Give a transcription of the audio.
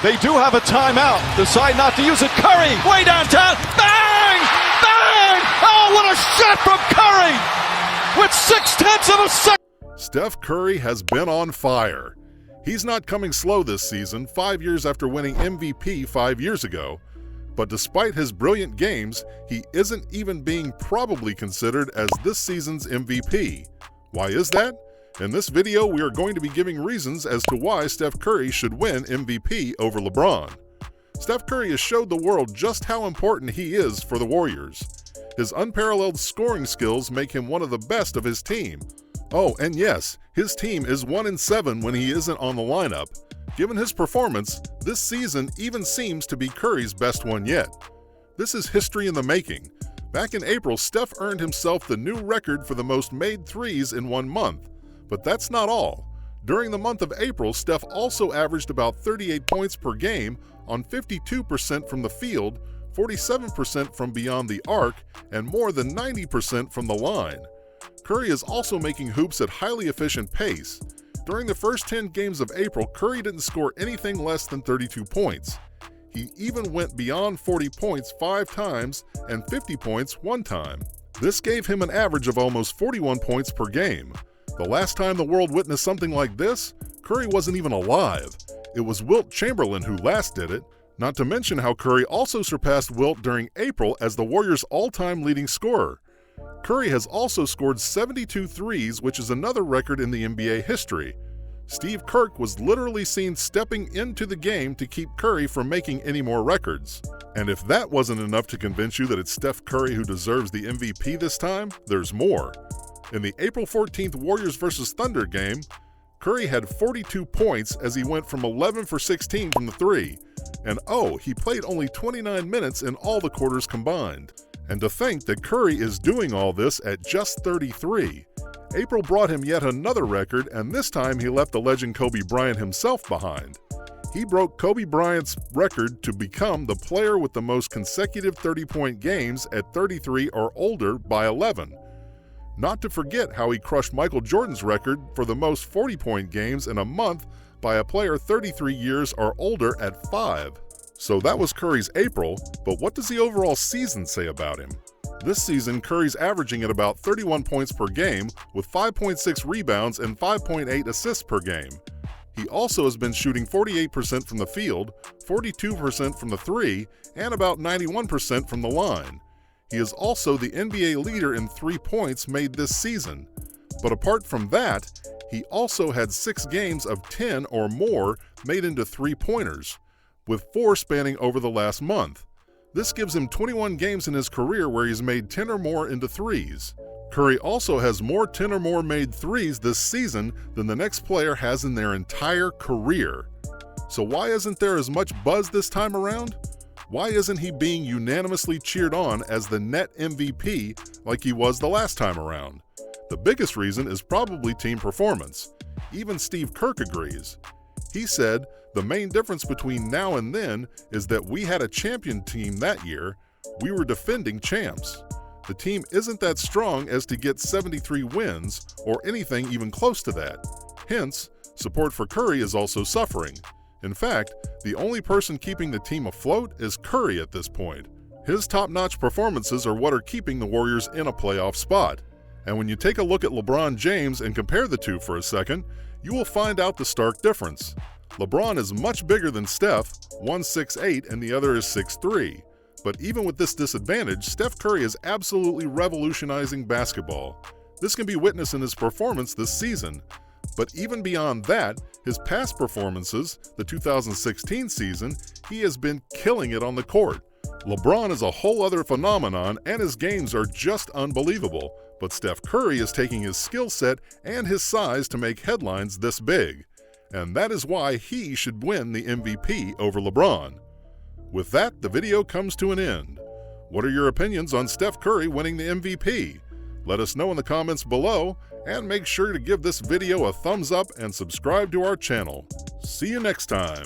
They do have a timeout. Decide not to use it. Curry, way downtown. Bang! Bang! Oh, what a shot from Curry! With 0.6 of a second. Steph Curry has been on fire. He's not coming slow this season, 5 years after winning MVP 5 years ago. But despite his brilliant games, he isn't even being probably considered as this season's MVP. Why is that? In this video, we are going to be giving reasons as to why Steph Curry should win MVP over LeBron. Steph Curry has showed the world just how important he is for the Warriors. His unparalleled scoring skills make him one of the best of his team. Oh, and yes, his team is 1-7 when he isn't on the lineup. Given his performance, this season even seems to be Curry's best one yet. This is history in the making. Back in April, Steph earned himself the new record for the most made threes in 1 month. But that's not all. During the month of April, Steph also averaged about 38 points per game on 52% from the field, 47% from beyond the arc, and more than 90% from the line. Curry is also making hoops at highly efficient pace. During the first 10 games of April, Curry didn't score anything less than 32 points. He even went beyond 40 points 5 times and 50 points 1 time. This gave him an average of almost 41 points per game. The last time the world witnessed something like this, Curry wasn't even alive. It was Wilt Chamberlain who last did it, not to mention how Curry also surpassed Wilt during April as the Warriors' all-time leading scorer. Curry has also scored 72 threes, which is another record in the NBA history. Steve Kerr was literally seen stepping into the game to keep Curry from making any more records. And if that wasn't enough to convince you that it's Steph Curry who deserves the MVP this time, there's more. In the April 14th Warriors vs. Thunder game, Curry had 42 points as he went from 11 for 16 from the three. And oh, he played only 29 minutes in all the quarters combined. And to think that Curry is doing all this at just 33. April brought him yet another record, and this time he left the legend Kobe Bryant himself behind. He broke Kobe Bryant's record to become the player with the most consecutive 30-point games at 33 or older by 11. Not to forget how he crushed Michael Jordan's record for the most 40-point games in a month by a player 33 years or older at 5. So that was Curry's April, but what does the overall season say about him? This season, Curry's averaging at about 31 points per game with 5.6 rebounds and 5.8 assists per game. He also has been shooting 48% from the field, 42% from the three, and about 91% from the line. He is also the NBA leader in 3 points made this season. But apart from that, he also had 6 games of 10 or more made into 3-pointers, with 4 spanning over the last month. This gives him 21 games in his career where he's made 10 or more into threes. Curry also has more 10 or more made threes this season than the next player has in their entire career. So why isn't there as much buzz this time around? Why isn't he being unanimously cheered on as the net MVP like he was the last time around? The biggest reason is probably team performance. Even Steve Kerr agrees. He said, "The main difference between now and then is that we had a champion team that year. We were defending champs. The team isn't that strong as to get 73 wins or anything even close to that. Hence, support for Curry is also suffering. In fact, the only person keeping the team afloat is Curry at this point. His top-notch performances are what are keeping the Warriors in a playoff spot. And when you take a look at LeBron James and compare the two for a second, you will find out the stark difference. LeBron is much bigger than Steph, one 6'8" and the other is 6'3". But even with this disadvantage, Steph Curry is absolutely revolutionizing basketball. This can be witnessed in his performance this season. But even beyond that, his past performances, the 2016 season, he has been killing it on the court. LeBron is a whole other phenomenon and his games are just unbelievable, but Steph Curry is taking his skill set and his size to make headlines this big. And that is why he should win the MVP over LeBron. With that, the video comes to an end. What are your opinions on Steph Curry winning the MVP? Let us know in the comments below, and make sure to give this video a thumbs up and subscribe to our channel. See you next time.